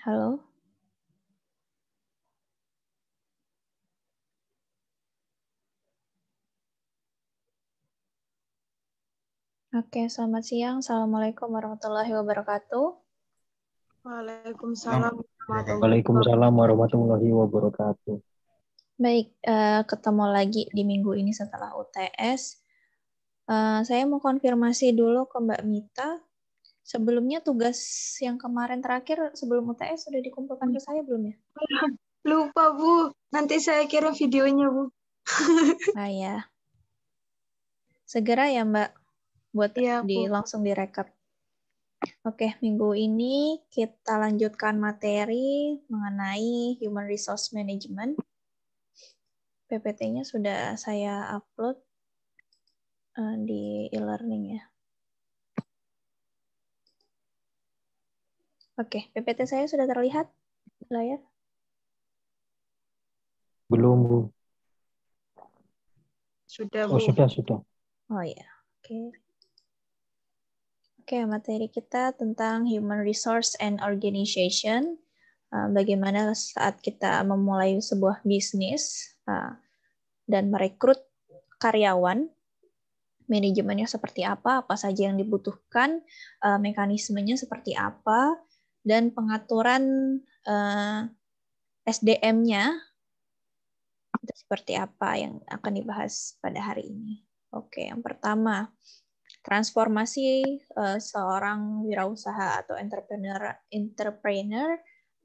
Halo. Oke, selamat siang. Assalamualaikum warahmatullahi wabarakatuh. Waalaikumsalam Waalaikumsalam warahmatullahi wabarakatuh. Baik, ketemu lagi di minggu ini setelah UTS. Saya mau konfirmasi dulu ke Mbak Mita. Sebelumnya tugas yang kemarin terakhir sebelum UTS sudah dikumpulkan ke saya belum ya? Lupa, Bu. Nanti saya kirim videonya, Bu. Ah ya. Segera ya, Mbak, buat Iya, Bu. langsung direkap. Oke, minggu ini kita lanjutkan materi mengenai Human Resource Management. PPT-nya sudah saya upload di e-learning ya. Oke, PPT saya sudah terlihat di layar? Belum, Bu. Sudah, Oh, Bu. sudah. Oh ya, oke. Oke, materi kita tentang Human Resource and Organization. Bagaimana saat kita memulai sebuah bisnis dan merekrut karyawan, manajemennya seperti apa saja yang dibutuhkan, mekanismenya seperti apa, dan pengaturan SDM-nya itu seperti apa yang akan dibahas pada hari ini. Oke, yang pertama, transformasi seorang wirausaha atau entrepreneur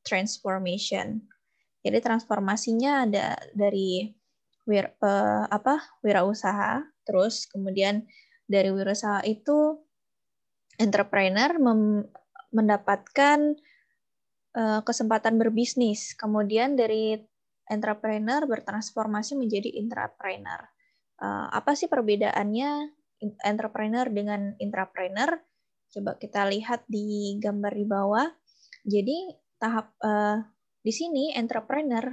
transformation. Jadi transformasinya ada dari wirausaha, terus kemudian dari wirausaha itu entrepreneur mendapatkan kesempatan berbisnis. Kemudian dari entrepreneur bertransformasi menjadi intrapreneur. Apa sih perbedaannya entrepreneur dengan intrapreneur? Coba kita lihat di gambar di bawah. Jadi tahap di sini entrepreneur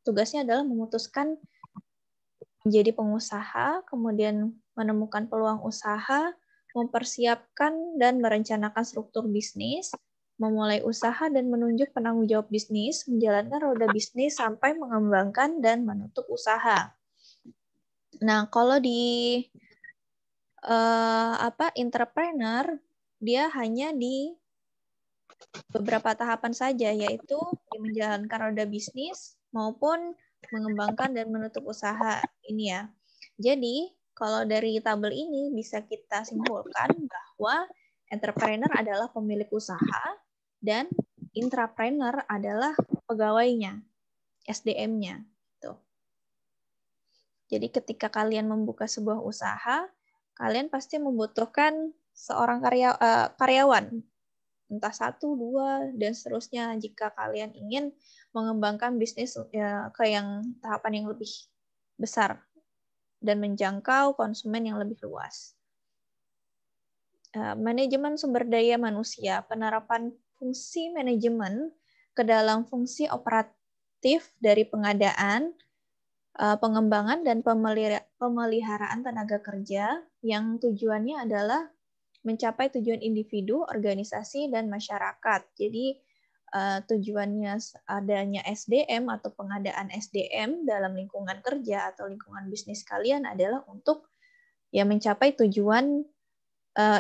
tugasnya adalah memutuskan menjadi pengusaha, kemudian menemukan peluang usaha, mempersiapkan dan merencanakan struktur bisnis, memulai usaha dan menunjuk penanggung jawab bisnis, menjalankan roda bisnis sampai mengembangkan dan menutup usaha. Nah, kalau di entrepreneur, dia hanya di beberapa tahapan saja, yaitu menjalankan roda bisnis maupun mengembangkan dan menutup usaha ini ya. Jadi, kalau dari tabel ini bisa kita simpulkan bahwa entrepreneur adalah pemilik usaha dan intrapreneur adalah pegawainya, SDM-nya. Gitu. Jadi ketika kalian membuka sebuah usaha, kalian pasti membutuhkan seorang karyawan, entah 1, 2, dan seterusnya jika kalian ingin mengembangkan bisnis ke yang tahapan yang lebih besar dan menjangkau konsumen yang lebih luas. Manajemen sumber daya manusia, penerapan fungsi manajemen ke dalam fungsi operatif dari pengadaan, pengembangan dan pemeliharaan tenaga kerja yang tujuannya adalah mencapai tujuan individu, organisasi, dan masyarakat. Jadi tujuannya adanya SDM atau pengadaan SDM dalam lingkungan kerja atau lingkungan bisnis kalian adalah untuk ya mencapai tujuan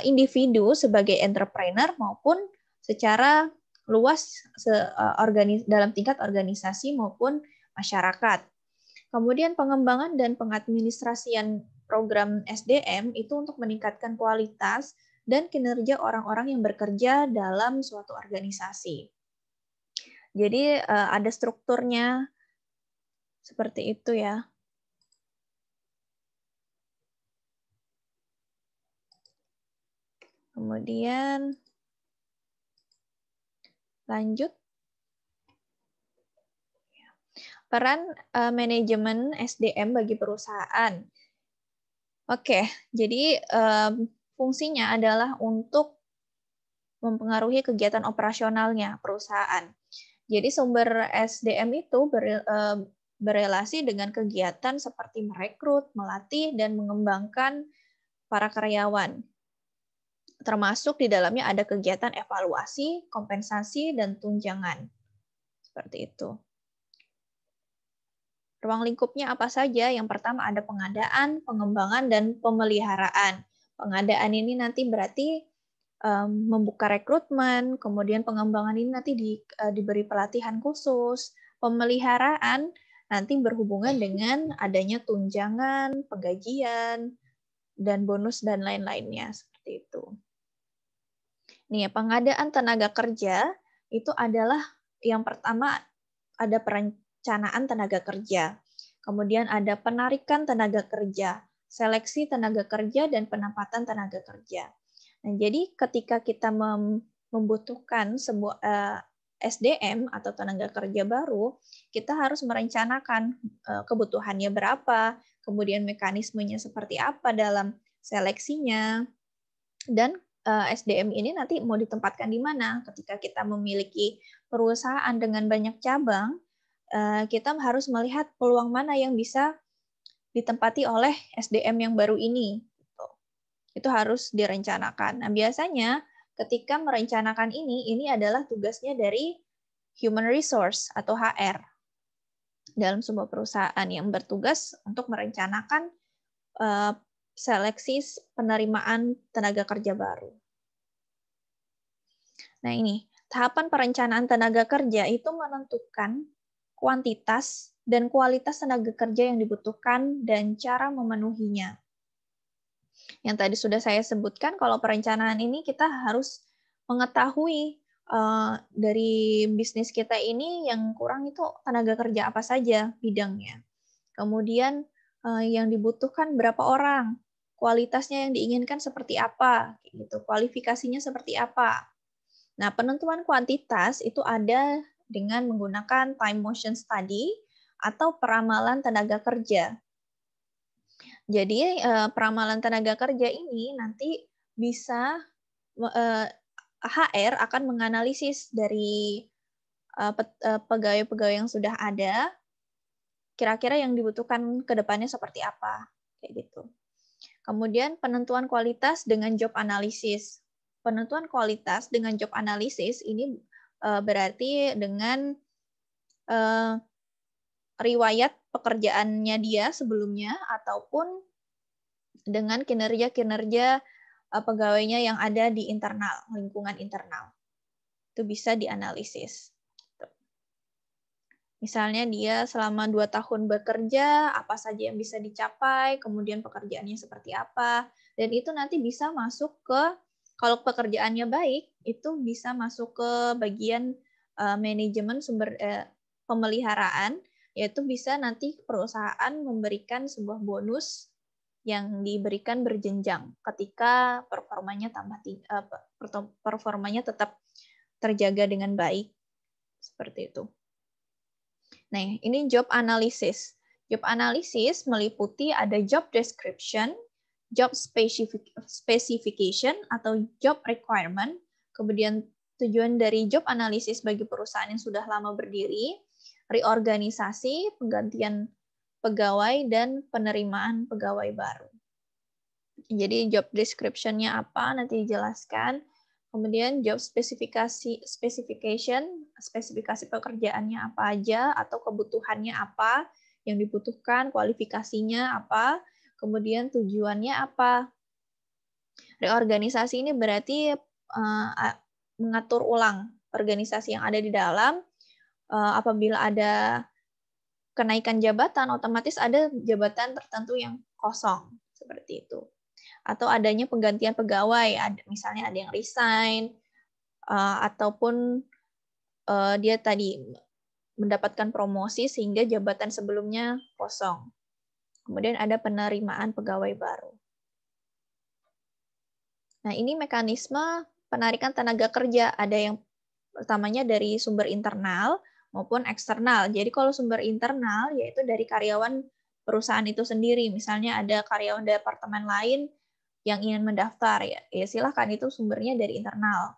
individu sebagai entrepreneur maupun secara luas dalam tingkat organisasi maupun masyarakat. Kemudian pengembangan dan pengadministrasian program SDM itu untuk meningkatkan kualitas dan kinerja orang-orang yang bekerja dalam suatu organisasi. Jadi ada strukturnya seperti itu ya. Kemudian lanjut. Peran manajemen SDM bagi perusahaan. Oke, jadi fungsinya adalah untuk mempengaruhi kegiatan operasionalnya perusahaan. Jadi sumber SDM itu berelasi dengan kegiatan seperti merekrut, melatih, dan mengembangkan para karyawan. Termasuk di dalamnya ada kegiatan evaluasi, kompensasi, dan tunjangan. Seperti itu. Ruang lingkupnya apa saja? Yang pertama ada pengadaan, pengembangan, dan pemeliharaan. Pengadaan ini nanti berarti membuka rekrutmen, kemudian pengembangan ini nanti diberi pelatihan khusus. Pemeliharaan nanti berhubungan dengan adanya tunjangan, penggajian, dan bonus dan lain-lainnya seperti itu. Nih, pengadaan tenaga kerja itu adalah yang pertama ada perencanaan tenaga kerja. Kemudian ada penarikan tenaga kerja, seleksi tenaga kerja, dan penempatan tenaga kerja. Nah, jadi ketika kita membutuhkan sebuah SDM atau tenaga kerja baru, kita harus merencanakan kebutuhannya berapa, kemudian mekanismenya seperti apa dalam seleksinya, dan SDM ini nanti mau ditempatkan di mana. Ketika kita memiliki perusahaan dengan banyak cabang, kita harus melihat peluang mana yang bisa ditempati oleh SDM yang baru ini. Itu harus direncanakan. Nah, biasanya ketika merencanakan ini adalah tugasnya dari human resource atau HR dalam sebuah perusahaan yang bertugas untuk merencanakan seleksi penerimaan tenaga kerja baru. Nah, ini tahapan perencanaan tenaga kerja itu menentukan kuantitas dan kualitas tenaga kerja yang dibutuhkan dan cara memenuhinya. Yang tadi sudah saya sebutkan, kalau perencanaan ini kita harus mengetahui dari bisnis kita ini yang kurang itu tenaga kerja apa saja bidangnya. Kemudian yang dibutuhkan berapa orang, kualitasnya yang diinginkan seperti apa, gitu, kualifikasinya seperti apa. Nah, penentuan kuantitas itu ada dengan menggunakan time motion study atau peramalan tenaga kerja. Jadi peramalan tenaga kerja ini nanti bisa HR akan menganalisis dari pegawai-pegawai yang sudah ada, kira-kira yang dibutuhkan ke depannya seperti apa, kayak gitu. Kemudian penentuan kualitas dengan job analysis. Penentuan kualitas dengan job analysis ini berarti dengan riwayat pekerjaannya dia sebelumnya ataupun dengan kinerja-kinerja pegawainya yang ada di internal, lingkungan internal. Itu bisa dianalisis. Misalnya dia selama 2 tahun bekerja, apa saja yang bisa dicapai, kemudian pekerjaannya seperti apa, dan itu nanti bisa masuk ke, kalau pekerjaannya baik, itu bisa masuk ke bagian manajemen sumber pemeliharaan, yaitu bisa nanti perusahaan memberikan sebuah bonus yang diberikan berjenjang ketika performanya performanya tetap terjaga dengan baik, seperti itu. Nah, ini job analysis. Job analysis meliputi ada job description, job specification atau job requirement, kemudian tujuan dari job analysis bagi perusahaan yang sudah lama berdiri, reorganisasi, penggantian pegawai, dan penerimaan pegawai baru. Jadi job description-nya apa nanti dijelaskan. Kemudian job spesifikasi pekerjaannya apa aja atau kebutuhannya apa yang dibutuhkan, kualifikasinya apa, kemudian tujuannya apa. Reorganisasi ini berarti mengatur ulang organisasi yang ada di dalam. Apabila ada kenaikan jabatan, otomatis ada jabatan tertentu yang kosong, seperti itu. Atau adanya penggantian pegawai, misalnya ada yang resign, ataupun dia tadi mendapatkan promosi sehingga jabatan sebelumnya kosong. Kemudian ada penerimaan pegawai baru. Nah, ini mekanisme penarikan tenaga kerja. Ada yang pertamanya dari sumber internal maupun eksternal. Jadi kalau sumber internal yaitu dari karyawan perusahaan itu sendiri. Misalnya ada karyawan departemen lain yang ingin mendaftar, ya silahkan, itu sumbernya dari internal.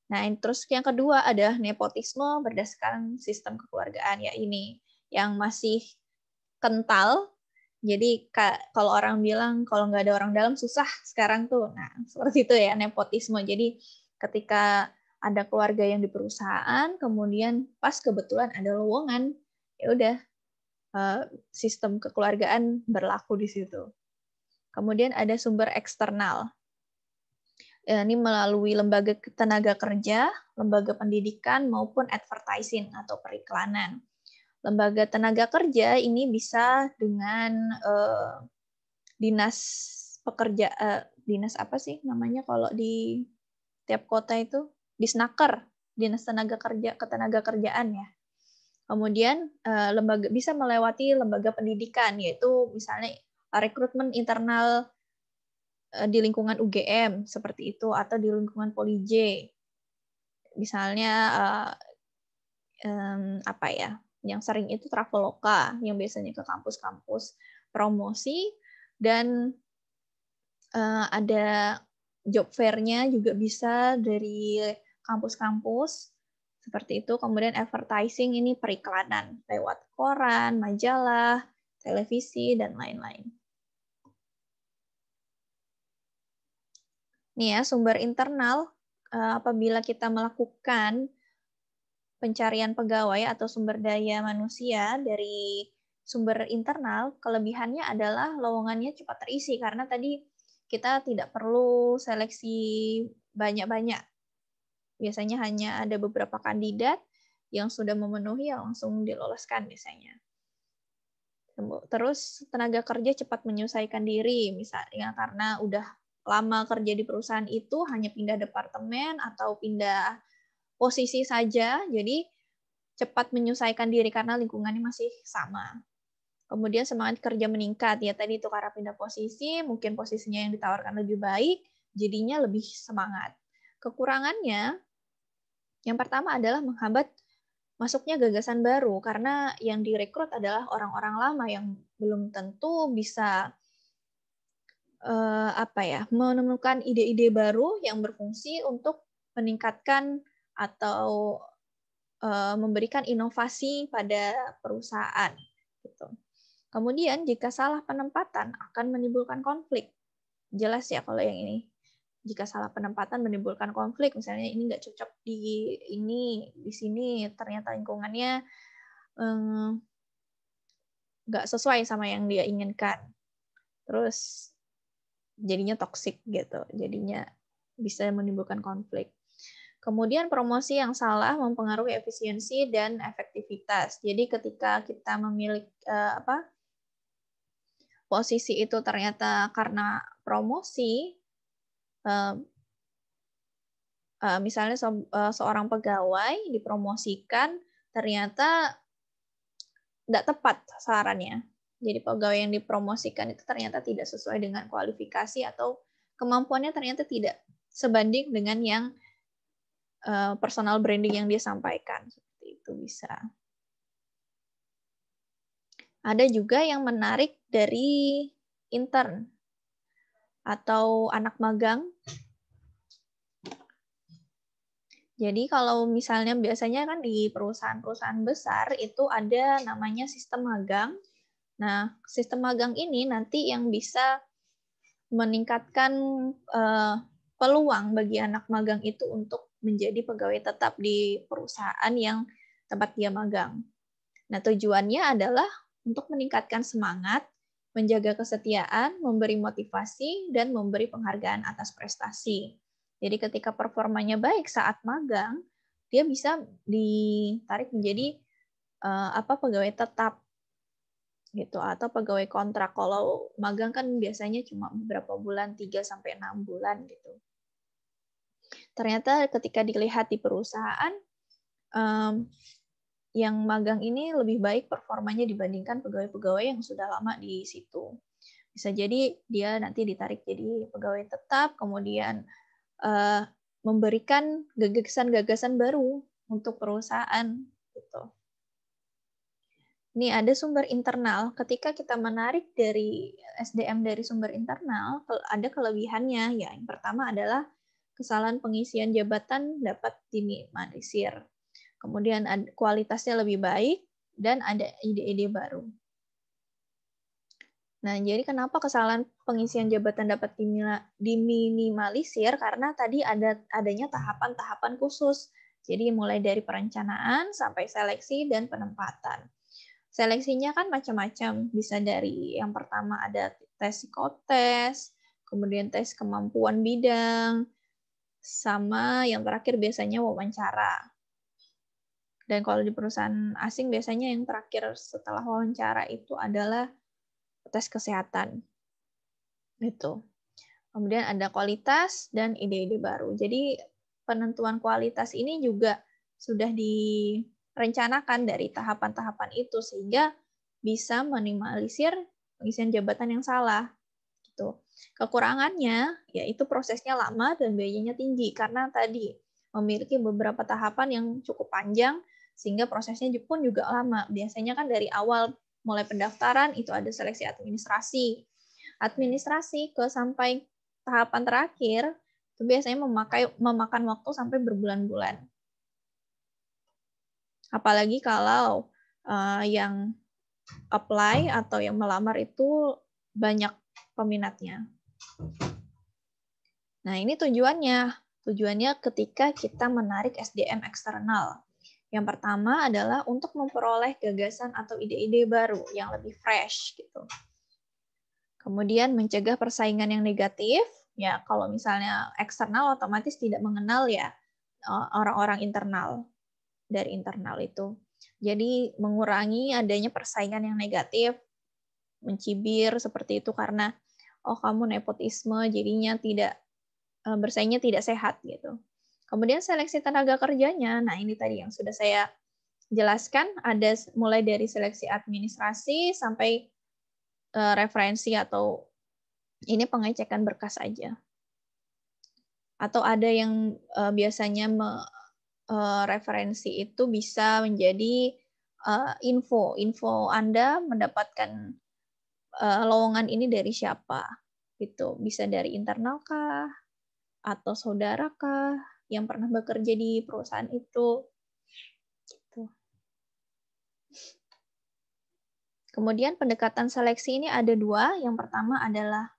Nah, terus yang kedua ada nepotisme berdasarkan sistem kekeluargaan, ya ini yang masih kental. Jadi kalau orang bilang kalau nggak ada orang dalam susah sekarang tuh. Nah, seperti itu ya nepotisme. Jadi ketika ada keluarga yang di perusahaan, kemudian pas kebetulan ada lowongan, ya udah sistem kekeluargaan berlaku di situ. Kemudian ada sumber eksternal. Ini melalui lembaga tenaga kerja, lembaga pendidikan, maupun advertising atau periklanan. Lembaga tenaga kerja ini bisa dengan dinas pekerja, dinas apa sih namanya kalau di tiap kota itu? Disnaker, dinas tenaga kerja, ketenaga kerjaan ya. Kemudian lembaga bisa melewati lembaga pendidikan, yaitu misalnya rekrutmen internal di lingkungan UGM seperti itu, atau di lingkungan Polij. Misalnya apa ya? Yang sering itu Traveloka, yang biasanya ke kampus-kampus promosi, dan ada job fair-nya juga bisa dari kampus-kampus seperti itu. Kemudian advertising ini periklanan lewat koran, majalah, televisi, dan lain-lain. Nih ya, sumber internal apabila kita melakukan pencarian pegawai atau sumber daya manusia dari sumber internal, kelebihannya adalah lowongannya cepat terisi karena tadi kita tidak perlu seleksi banyak-banyak. Biasanya hanya ada beberapa kandidat yang sudah memenuhi yang langsung diloloskan biasanya. Terus tenaga kerja cepat menyesuaikan diri, misalnya karena udah lama kerja di perusahaan itu, hanya pindah departemen atau pindah posisi saja, jadi cepat menyesuaikan diri karena lingkungannya masih sama. Kemudian semangat kerja meningkat, ya tadi itu karena pindah posisi, mungkin posisinya yang ditawarkan lebih baik, jadinya lebih semangat. Kekurangannya, yang pertama adalah menghambat masuknya gagasan baru, karena yang direkrut adalah orang-orang lama yang belum tentu bisa menemukan ide-ide baru yang berfungsi untuk meningkatkan atau memberikan inovasi pada perusahaan. Gitu. Kemudian jika salah penempatan akan menimbulkan konflik. Jelas ya kalau yang ini. Jika salah penempatan menimbulkan konflik, misalnya ini nggak cocok di sini, ternyata lingkungannya nggak sesuai sama yang dia inginkan. Terus jadinya toksik gitu, jadinya bisa menimbulkan konflik. Kemudian promosi yang salah mempengaruhi efisiensi dan efektivitas. Jadi ketika kita memiliki posisi itu ternyata karena promosi, misalnya seorang pegawai dipromosikan ternyata tidak tepat sarannya. Jadi pegawai yang dipromosikan itu ternyata tidak sesuai dengan kualifikasi atau kemampuannya ternyata tidak sebanding dengan yang personal branding yang dia sampaikan. Seperti itu bisa. Ada juga yang menarik dari intern atau anak magang. Jadi kalau misalnya biasanya kan di perusahaan-perusahaan besar itu ada namanya sistem magang. Nah, sistem magang ini nanti yang bisa meningkatkan peluang bagi anak magang itu untuk menjadi pegawai tetap di perusahaan yang tempat dia magang. Nah, tujuannya adalah untuk meningkatkan semangat, menjaga kesetiaan, memberi motivasi, dan memberi penghargaan atas prestasi. Jadi ketika performanya baik saat magang, dia bisa ditarik menjadi pegawai tetap gitu, atau pegawai kontrak. Kalau magang kan biasanya cuma beberapa bulan, 3-6 bulan gitu. Ternyata ketika dilihat di perusahaan, yang magang ini lebih baik performanya dibandingkan pegawai-pegawai yang sudah lama di situ. Bisa jadi dia nanti ditarik jadi pegawai tetap, kemudian memberikan gagasan-gagasan baru untuk perusahaan gitu. Ini ada sumber internal. Ketika kita menarik dari SDM dari sumber internal, ada kelebihannya. Ya, yang pertama adalah kesalahan pengisian jabatan dapat diminimalisir. Kemudian kualitasnya lebih baik dan ada ide-ide baru. Nah, jadi kenapa kesalahan pengisian jabatan dapat diminimalisir? Karena tadi adanya tahapan-tahapan khusus. Jadi mulai dari perencanaan sampai seleksi dan penempatan. Seleksinya kan macam-macam. Bisa dari yang pertama ada tes psikotes, kemudian tes kemampuan bidang, sama yang terakhir biasanya wawancara. Dan kalau di perusahaan asing biasanya yang terakhir setelah wawancara itu adalah tes kesehatan. Itu. Kemudian ada kualitas dan ide-ide baru. Jadi penentuan kualitas ini juga sudah direncanakan dari tahapan-tahapan itu sehingga bisa minimalisir pengisian jabatan yang salah. Gitu. Kekurangannya yaitu prosesnya lama dan biayanya tinggi karena tadi memiliki beberapa tahapan yang cukup panjang sehingga prosesnya pun juga lama. Biasanya kan dari awal mulai pendaftaran itu ada seleksi administrasi. Administrasi ke sampai tahapan terakhir itu biasanya memakan waktu sampai berbulan-bulan. Apalagi kalau yang apply atau yang melamar itu banyak peminatnya. Nah, ini tujuannya. Tujuannya ketika kita menarik SDM eksternal. Yang pertama adalah untuk memperoleh gagasan atau ide-ide baru yang lebih fresh gitu. Kemudian mencegah persaingan yang negatif. Ya, kalau misalnya eksternal otomatis tidak mengenal ya orang-orang internal dari internal itu. Jadi mengurangi adanya persaingan yang negatif, mencibir seperti itu karena oh kamu nepotisme jadinya tidak bersaingnya tidak sehat gitu. Kemudian seleksi tenaga kerjanya, nah ini tadi yang sudah saya jelaskan, ada mulai dari seleksi administrasi sampai referensi atau ini pengecekan berkas aja. Atau ada yang biasanya referensi itu bisa menjadi info Anda mendapatkan lowongan ini dari siapa gitu, bisa dari internal kah atau saudara kah yang pernah bekerja di perusahaan itu gitu. Kemudian pendekatan seleksi ini ada dua. Yang pertama adalah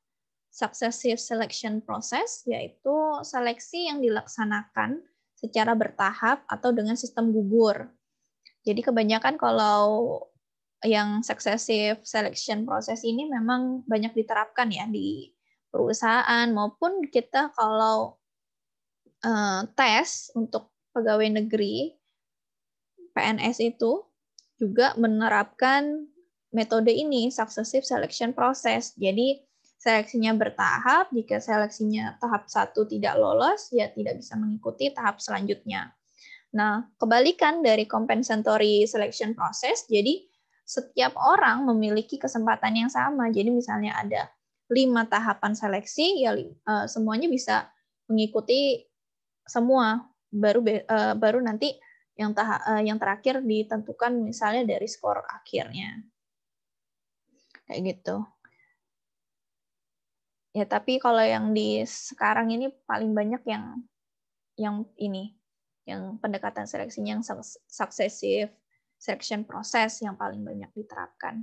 successive selection process, yaitu seleksi yang dilaksanakan secara bertahap atau dengan sistem gugur. Jadi kebanyakan kalau yang successive selection process ini memang banyak diterapkan ya di perusahaan maupun kita kalau tes untuk pegawai negeri PNS itu juga menerapkan metode ini successive selection process. Jadi seleksinya bertahap, jika seleksinya tahap 1 tidak lolos ya tidak bisa mengikuti tahap selanjutnya. Nah, kebalikan dari compensatory selection process, jadi setiap orang memiliki kesempatan yang sama. Jadi misalnya ada 5 tahapan seleksi, ya semuanya bisa mengikuti semua. Baru nanti yang terakhir ditentukan misalnya dari skor akhirnya. Kayak gitu. Ya, tapi kalau yang di sekarang ini paling banyak yang ini, yang pendekatan seleksinya yang successive selection process yang paling banyak diterapkan.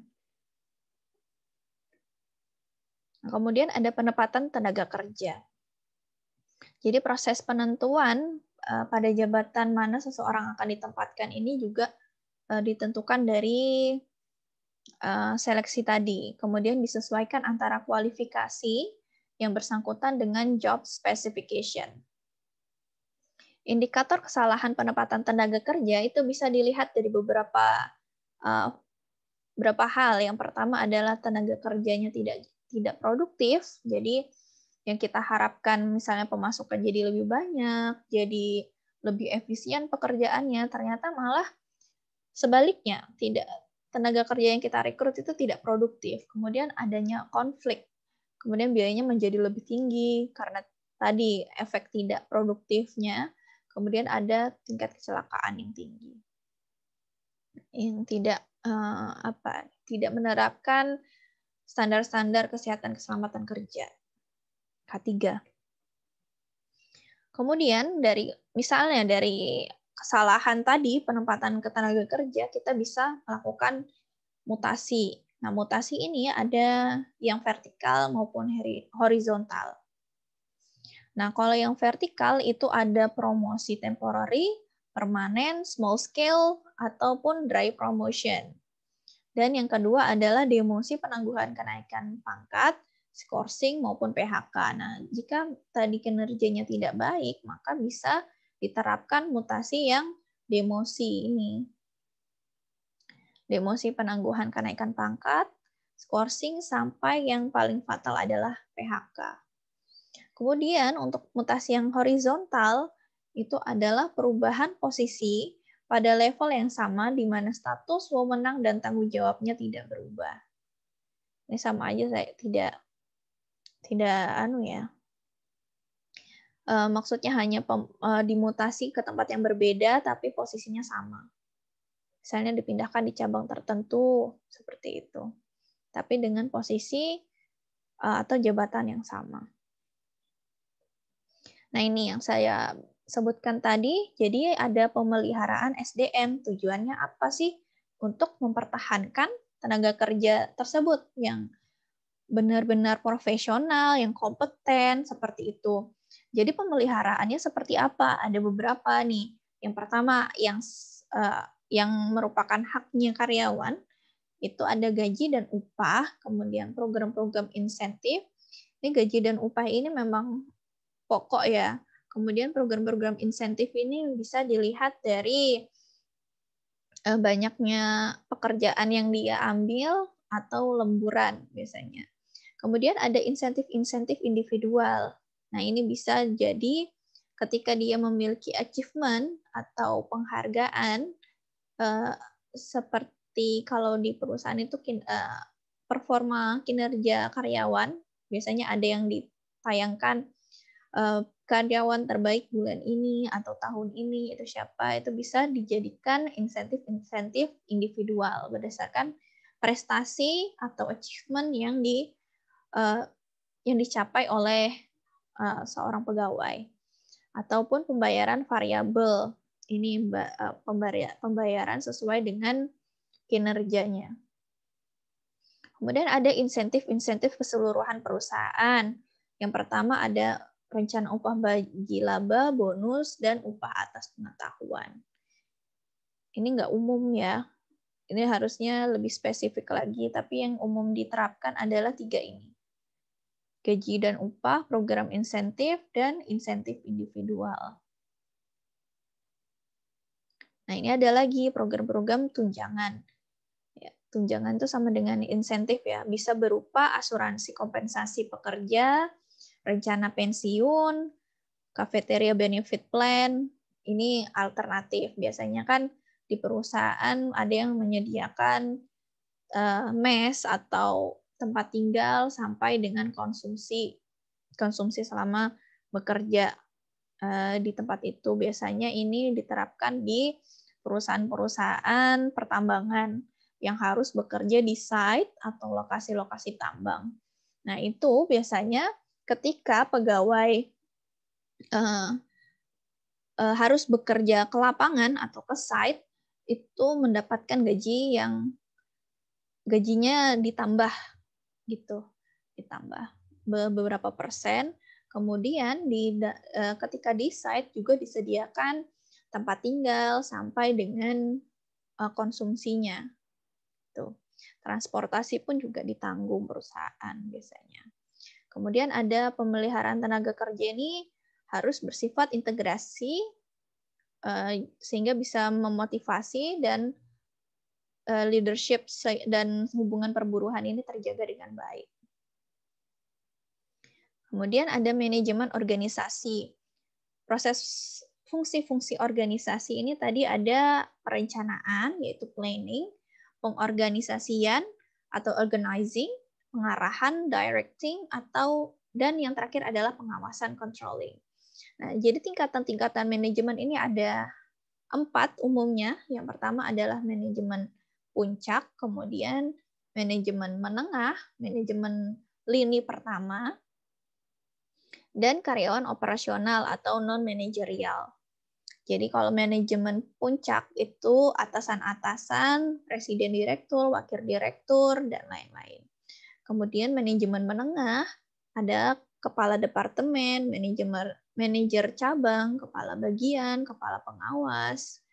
Nah, kemudian ada penempatan tenaga kerja. Jadi proses penentuan pada jabatan mana seseorang akan ditempatkan ini juga ditentukan dari seleksi tadi. Kemudian disesuaikan antara kualifikasi yang bersangkutan dengan job specification. Indikator kesalahan penempatan tenaga kerja itu bisa dilihat dari beberapa hal. Yang pertama adalah tenaga kerjanya tidak produktif. Jadi yang kita harapkan misalnya pemasukan jadi lebih banyak, jadi lebih efisien pekerjaannya, ternyata malah sebaliknya, tenaga kerja yang kita rekrut itu tidak produktif. Kemudian adanya konflik. Kemudian biayanya menjadi lebih tinggi karena tadi efek tidak produktifnya. Kemudian ada tingkat kecelakaan yang tinggi. Yang tidak menerapkan standar-standar kesehatan keselamatan kerja. K3. Kemudian misalnya dari kesalahan tadi penempatan ke tenaga kerja, kita bisa melakukan mutasi Nah, mutasi ini ada yang vertikal maupun horizontal. Nah, kalau yang vertikal itu ada promosi temporary, permanen, small scale, ataupun dry promotion. Dan yang kedua adalah demosi penangguhan kenaikan pangkat, skorsing maupun PHK. Nah, jika tadi kinerjanya tidak baik, maka bisa diterapkan mutasi yang demosi ini. Demosi penangguhan kenaikan pangkat, skorsing, sampai yang paling fatal adalah PHK. Kemudian untuk mutasi yang horizontal itu adalah perubahan posisi pada level yang sama di mana status, wewenang, dan tanggung jawabnya tidak berubah. Ini sama aja saya maksudnya hanya dimutasi ke tempat yang berbeda tapi posisinya sama. Misalnya dipindahkan di cabang tertentu seperti itu. Tapi dengan posisi atau jabatan yang sama. Nah, ini yang saya sebutkan tadi. Jadi ada pemeliharaan SDM. Tujuannya apa sih? Untuk mempertahankan tenaga kerja tersebut yang benar-benar profesional, yang kompeten, seperti itu. Jadi pemeliharaannya seperti apa? Ada beberapa nih. Yang pertama, yang merupakan haknya karyawan, itu ada gaji dan upah, kemudian program-program insentif. Ini gaji dan upah ini memang pokok ya. Kemudian program-program insentif ini bisa dilihat dari banyaknya pekerjaan yang dia ambil atau lemburan biasanya. Kemudian ada insentif-insentif individual. Nah, ini bisa jadi ketika dia memiliki achievement atau penghargaan, seperti kalau di perusahaan itu performa kinerja karyawan, biasanya ada yang ditayangkan karyawan terbaik bulan ini atau tahun ini itu siapa, itu bisa dijadikan insentif-insentif individual berdasarkan prestasi atau achievement yang dicapai oleh seorang pegawai, ataupun pembayaran variabel. Ini pembayaran sesuai dengan kinerjanya. Kemudian ada insentif-insentif keseluruhan perusahaan. Yang pertama ada rencana upah bagi laba, bonus, dan upah atas pengetahuan. Ini nggak umum ya. Ini harusnya lebih spesifik lagi, tapi yang umum diterapkan adalah 3 ini. Gaji dan upah, program insentif, dan insentif individual. Nah, ini ada lagi program-program tunjangan. Ya, tunjangan itu sama dengan insentif ya. Bisa berupa asuransi kompensasi pekerja, rencana pensiun, cafeteria benefit plan. Ini alternatif. Biasanya kan di perusahaan ada yang menyediakan mes atau tempat tinggal sampai dengan konsumsi selama bekerja di tempat itu. Biasanya ini diterapkan di perusahaan-perusahaan pertambangan yang harus bekerja di site atau lokasi-lokasi tambang. Nah, itu biasanya ketika pegawai harus bekerja ke lapangan atau ke site, itu mendapatkan gaji yang gajinya ditambah gitu, ditambah beberapa persen. Kemudian ketika di site juga disediakan tempat tinggal sampai dengan konsumsinya. Tuh. Transportasi pun juga ditanggung perusahaan biasanya. Kemudian ada pemeliharaan tenaga kerja ini harus bersifat integrasi sehingga bisa memotivasi dan leadership dan hubungan perburuhan ini terjaga dengan baik. Kemudian ada manajemen organisasi. Proses fungsi-fungsi organisasi ini tadi ada perencanaan, yaitu planning, pengorganisasian atau organizing, pengarahan, directing, dan yang terakhir adalah pengawasan, controlling. Nah, jadi tingkatan-tingkatan manajemen ini ada 4 umumnya. Yang pertama adalah manajemen puncak, kemudian manajemen menengah, manajemen lini pertama, dan karyawan operasional atau non-manajerial. Jadi kalau manajemen puncak itu atasan-atasan, presiden direktur, wakil direktur, dan lain-lain. Kemudian manajemen menengah ada kepala departemen, manajer cabang, kepala bagian, kepala pengawas,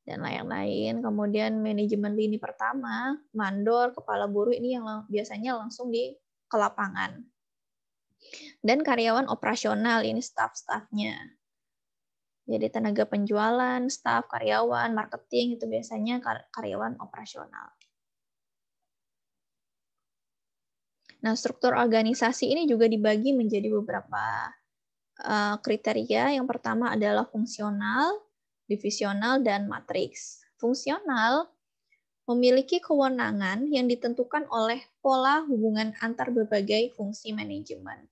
dan lain-lain. Kemudian manajemen lini pertama, mandor, kepala buruh ini yang biasanya langsung ke lapangan. Dan karyawan operasional, ini staff-staffnya. Jadi tenaga penjualan, staf, karyawan, marketing itu biasanya karyawan operasional. Nah, struktur organisasi ini juga dibagi menjadi beberapa kriteria. Yang pertama adalah fungsional, divisional, dan matriks. Fungsional memiliki kewenangan yang ditentukan oleh pola hubungan antar berbagai fungsi manajemen.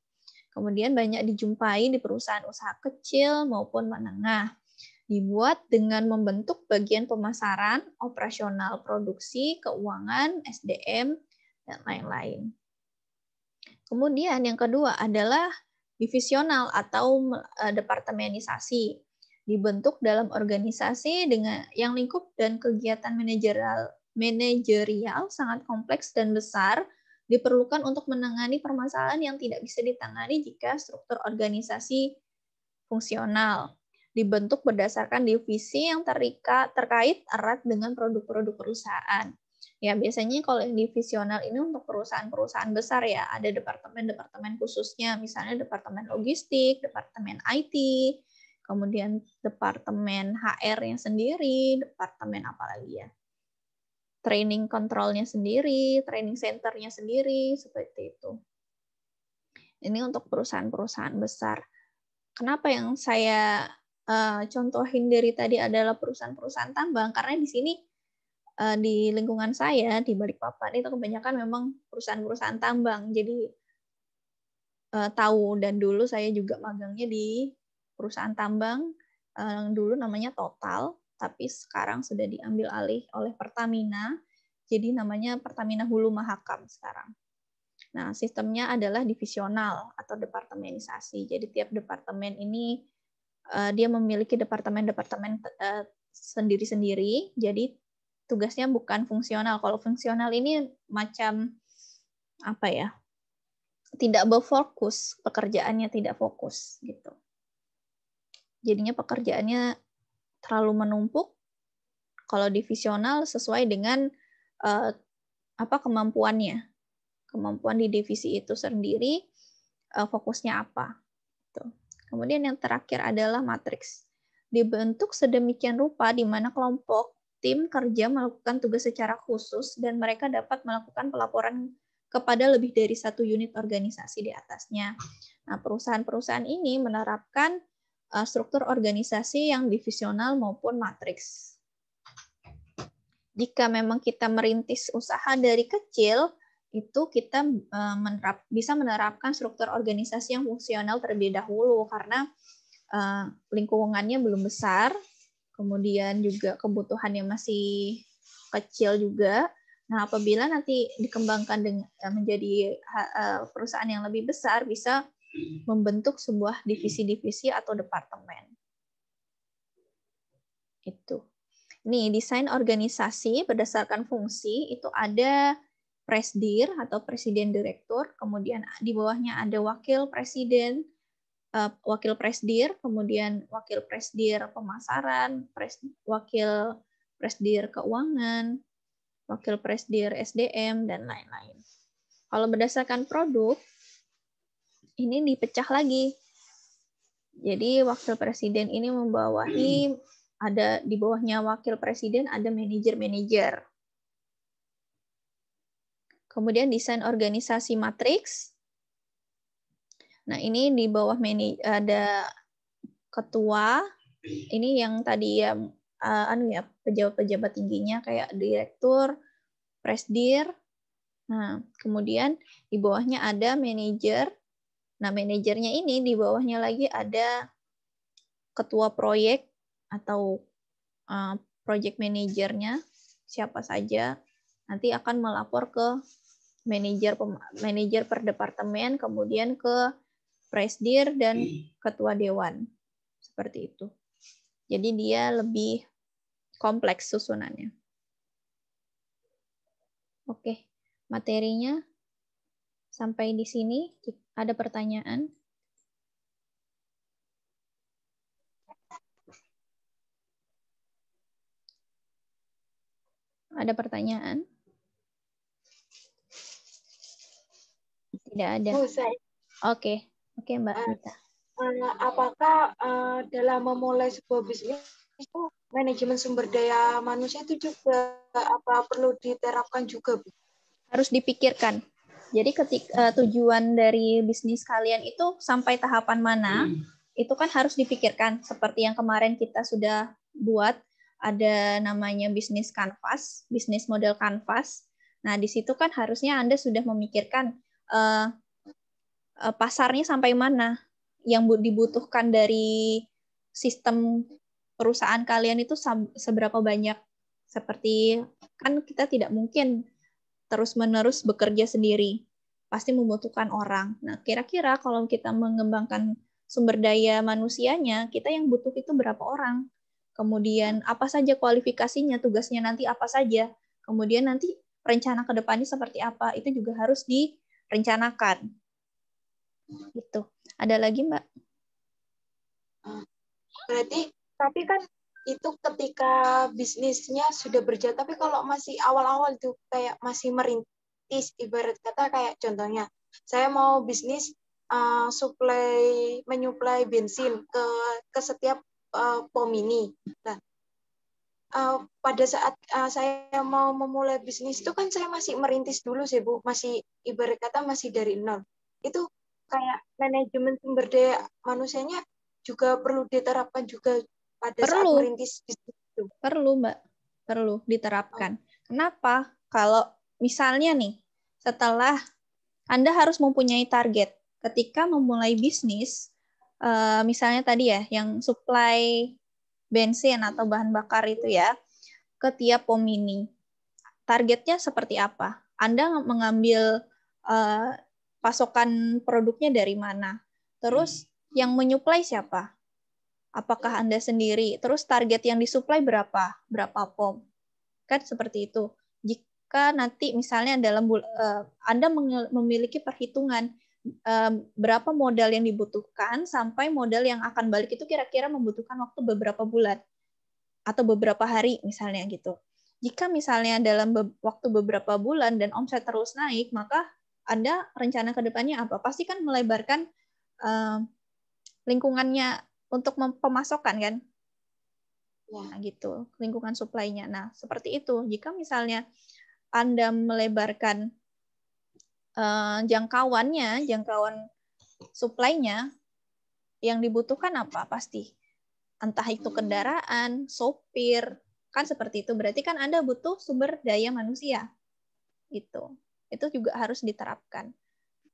Kemudian banyak dijumpai di perusahaan usaha kecil maupun menengah. Dibuat dengan membentuk bagian pemasaran, operasional produksi, keuangan, SDM, dan lain-lain. Kemudian yang kedua adalah divisional atau departemenisasi. Dibentuk dalam organisasi dengan yang lingkup dan kegiatan manajerial sangat kompleks dan besar, diperlukan untuk menangani permasalahan yang tidak bisa ditangani jika struktur organisasi fungsional. Dibentuk berdasarkan divisi yang terkait erat dengan produk-produk perusahaan. Ya, biasanya kalau yang divisional ini untuk perusahaan-perusahaan besar ya, ada departemen-departemen khususnya, misalnya departemen logistik, departemen IT, kemudian departemen HR-nya sendiri, departemen apa lagi ya? Training control-nya sendiri, training center-nya sendiri, seperti itu. Ini untuk perusahaan-perusahaan besar. Kenapa yang saya contohin dari tadi adalah perusahaan-perusahaan tambang? Karena di sini di lingkungan saya di Balikpapan itu kebanyakan memang perusahaan-perusahaan tambang. Jadi tahu, dan dulu saya juga magangnya di perusahaan tambang yang dulu namanya Total, tapi sekarang sudah diambil alih oleh Pertamina. Jadi namanya Pertamina Hulu Mahakam sekarang. Nah, sistemnya adalah divisional atau departemenisasi. Jadi tiap departemen ini dia memiliki departemen-departemen sendiri-sendiri. Jadi tugasnya bukan fungsional. Kalau fungsional ini macam apa ya? Tidak berfokus, pekerjaannya tidak fokus gitu. Jadinya pekerjaannya terlalu menumpuk. Kalau divisional sesuai dengan kemampuannya. Kemampuan di divisi itu sendiri, fokusnya apa. Gitu. Kemudian yang terakhir adalah matriks. Dibentuk sedemikian rupa di mana kelompok tim kerja melakukan tugas secara khusus dan mereka dapat melakukan pelaporan kepada lebih dari satu unit organisasi di atasnya. Nah, perusahaan-perusahaan ini menerapkan struktur organisasi yang divisional maupun matriks. Jika memang kita merintis usaha dari kecil, itu kita bisa menerapkan struktur organisasi yang fungsional terlebih dahulu karena lingkungannya belum besar, kemudian juga kebutuhannya masih kecil juga. Nah, apabila nanti dikembangkan menjadi perusahaan yang lebih besar, bisa membentuk sebuah divisi-divisi atau departemen. Itu. Nih, desain organisasi berdasarkan fungsi itu ada presdir atau presiden direktur, kemudian di bawahnya ada wakil presiden, wakil presdir, kemudian wakil presdir pemasaran, wakil presdir keuangan, wakil presdir SDM, dan lain-lain. Kalau berdasarkan produk, ini dipecah lagi. Jadi wakil presiden ini membawahi, ada di bawahnya wakil presiden ada manajer-manajer. Kemudian desain organisasi matriks. Nah, ini di bawah ada ketua. Ini yang tadi ya pejabat-pejabat tingginya kayak direktur, presdir. Nah, kemudian di bawahnya ada manajer. Nah, manajernya ini di bawahnya lagi ada ketua proyek atau project manajernya siapa saja. Nanti akan melapor ke manajer per departemen, kemudian ke presdir dan ketua dewan. Seperti itu. Jadi dia lebih kompleks susunannya. Oke, materinya sampai di sini. Ada pertanyaan? Ada pertanyaan? Tidak ada. Bu, saya, Oke, Mbak Nita. apakah dalam memulai sebuah bisnis itu manajemen sumber daya manusia itu juga apa perlu diterapkan juga, Bu? Harus dipikirkan. Jadi ketika tujuan dari bisnis kalian itu sampai tahapan mana, itu kan harus dipikirkan. Seperti yang kemarin kita sudah buat, ada namanya bisnis canvas, bisnis model canvas. Nah, di situ kan harusnya Anda sudah memikirkan pasarnya sampai mana, yang dibutuhkan dari sistem perusahaan kalian itu seberapa banyak. Seperti kan kita tidak mungkin terus-menerus bekerja sendiri, pasti membutuhkan orang. Nah, kira-kira kalau kita mengembangkan sumber daya manusianya, kita yang butuh itu berapa orang? Kemudian apa saja kualifikasinya, tugasnya nanti apa saja? Kemudian nanti rencana ke depannya seperti apa? Itu juga harus direncanakan. Gitu. Ada lagi, Mbak? Berarti, tapi kan itu ketika bisnisnya sudah berjalan, tapi kalau masih awal-awal itu kayak masih merintis, ibarat kata kayak contohnya, saya mau bisnis menyuplai bensin ke setiap pom ini. Nah, pada saat saya mau memulai bisnis itu kan saya masih merintis dulu sih, Bu, masih ibarat kata masih dari nol. Itu kayak manajemen sumber daya manusianya juga perlu diterapkan juga pada saat merintis bisnis itu. Perlu, Mbak. Perlu diterapkan. Kenapa? Kalau misalnya nih, setelah Anda harus mempunyai target. Ketika memulai bisnis, misalnya tadi ya, yang supply bensin atau bahan bakar itu ya, ke tiap pom mini. Targetnya seperti apa? Anda mengambil pasokan produknya dari mana? Terus yang menyuplai siapa? Apakah Anda sendiri? Terus target yang disuplai berapa? Berapa pom? Kan seperti itu. Jika nanti misalnya dalam Anda memiliki perhitungan berapa modal yang dibutuhkan sampai modal yang akan balik itu kira-kira membutuhkan waktu beberapa bulan atau beberapa hari misalnya gitu. Jika misalnya dalam waktu beberapa bulan dan omset terus naik, maka Anda rencana ke depannya apa? Pasti kan melebarkan lingkungannya untuk pemasokan kan? Nah, gitu, lingkungan supply-nya. Nah, seperti itu. Jika misalnya Anda melebarkan jangkauan supply-nya, yang dibutuhkan apa? Pasti. Entah itu kendaraan, sopir, kan seperti itu. Berarti kan Anda butuh sumber daya manusia. Gitu. Itu juga harus diterapkan.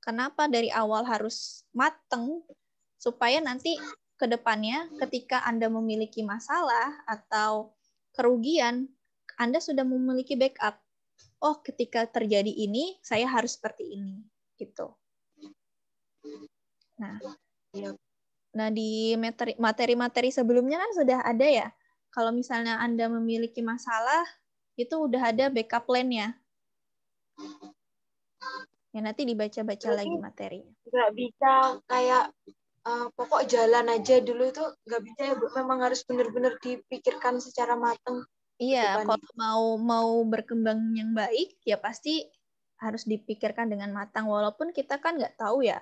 Kenapa dari awal harus mateng? Supaya nanti ke depannya ketika Anda memiliki masalah atau kerugian, Anda sudah memiliki backup. Oh, ketika terjadi ini, saya harus seperti ini. Gitu. Nah, di materi-materi sebelumnya kan sudah ada ya. Kalau misalnya Anda memiliki masalah, itu udah ada backup plan-nya. Ya, nanti dibaca-baca lagi materinya. Nggak bisa kayak pokok jalan aja dulu itu nggak bisa ya, Bu. Memang harus benar-benar dipikirkan secara matang. Iya, kalau mau berkembang yang baik, ya pasti harus dipikirkan dengan matang. Walaupun kita kan nggak tahu ya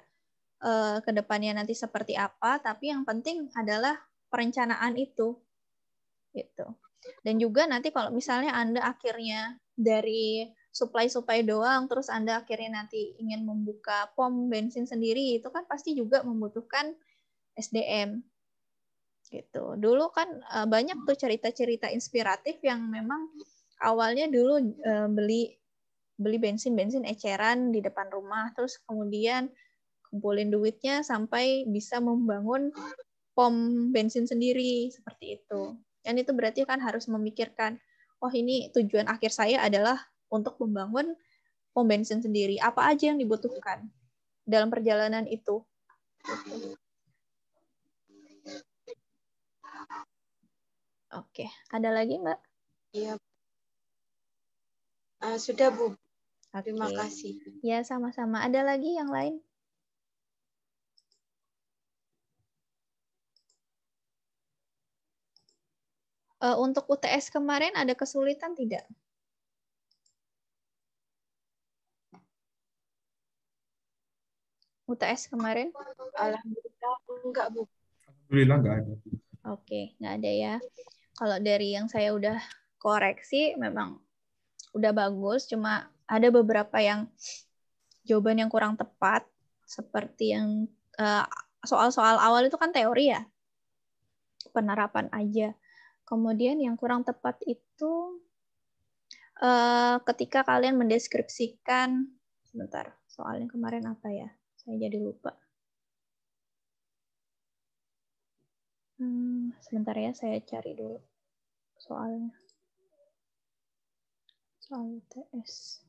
ke depannya nanti seperti apa, tapi yang penting adalah perencanaan itu. Gitu. Dan juga nanti kalau misalnya Anda akhirnya dari supply doang, terus Anda akhirnya nanti ingin membuka pom bensin sendiri, itu kan pasti juga membutuhkan SDM. Gitu. Dulu kan banyak tuh cerita-cerita inspiratif yang memang awalnya dulu beli bensin eceran di depan rumah, terus kemudian kumpulin duitnya sampai bisa membangun pom bensin sendiri seperti itu. Dan itu berarti kan harus memikirkan, oh ini tujuan akhir saya adalah untuk membangun pom bensin sendiri. Apa aja yang dibutuhkan dalam perjalanan itu? Gitu. Oke, ada lagi Mbak? Iya. Sudah Bu. Oke. Terima kasih. Ya, sama-sama. Ada lagi yang lain? Untuk UTS kemarin ada kesulitan tidak? UTS kemarin? Alhamdulillah enggak Bu. Alhamdulillah nggak ada. Oke, nggak ada ya. Kalau dari yang saya udah koreksi, memang udah bagus. Cuma ada beberapa yang jawaban yang kurang tepat. Seperti yang soal-soal awal itu kan teori ya. Penerapan aja. Kemudian yang kurang tepat itu ketika kalian mendeskripsikan, sebentar, soalnya kemarin apa ya? Saya jadi lupa. Sebentar ya, saya cari dulu soalnya. Soal UTS.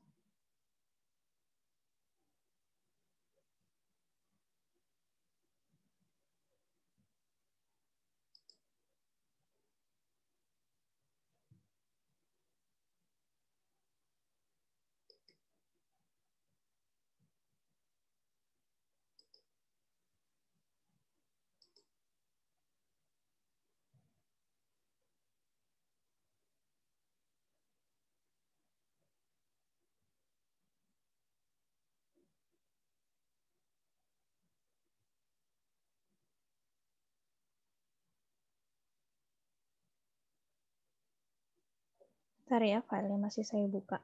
Bentar ya, filenya masih saya buka.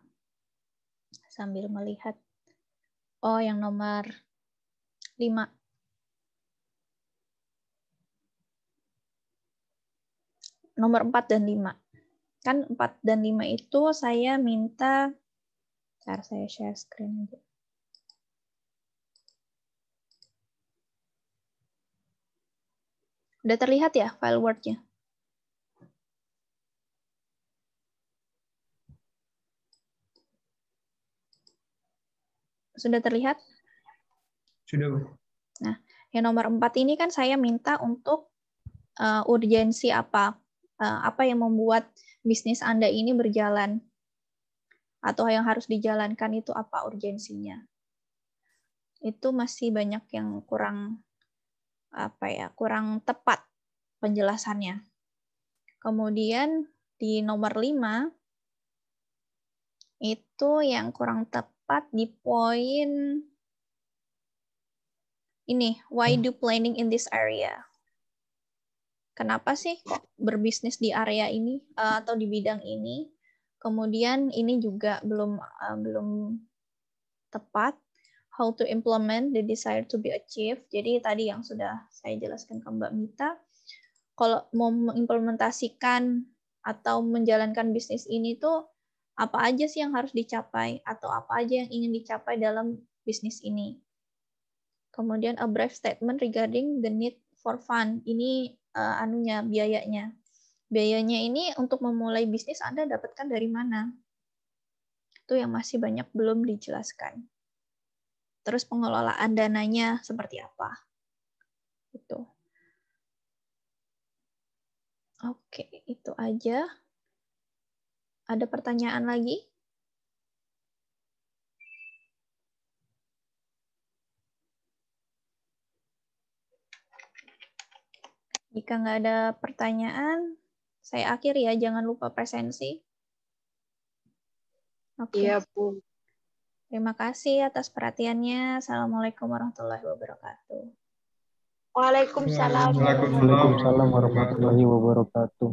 Sambil melihat. Oh, yang nomor 5. Nomor 4 dan 5. Kan 4 dan 5 itu saya minta, bentar saya share screen aja. Udah terlihat ya file Word-nya? Sudah terlihat? Sudah Bu. Nah, yang nomor 4 ini kan saya minta untuk urgensi apa yang membuat bisnis Anda ini berjalan, atau yang harus dijalankan itu apa urgensinya. Itu masih banyak yang kurang tepat penjelasannya. Kemudian di nomor 5 itu yang kurang tepat di poin ini, why do planning in this area? Kenapa sih kok berbisnis di area ini atau di bidang ini? Kemudian ini juga belum tepat. How to implement the desire to be achieved. Jadi tadi yang sudah saya jelaskan ke Mbak Mita, kalau mau mengimplementasikan atau menjalankan bisnis ini tuh apa aja sih yang harus dicapai atau apa aja yang ingin dicapai dalam bisnis ini. Kemudian a brief statement regarding the need for fund. Ini biayanya. Biayanya ini untuk memulai bisnis Anda dapatkan dari mana? Itu yang masih banyak belum dijelaskan. Terus pengelolaan dananya seperti apa? Itu. Oke, itu aja. Ada pertanyaan lagi? Jika nggak ada pertanyaan, saya akhiri ya. Jangan lupa presensi. Oke. Iya, Bu. Terima kasih atas perhatiannya. Assalamualaikum warahmatullahi wabarakatuh. Waalaikumsalam. Waalaikumsalam warahmatullahi wabarakatuh.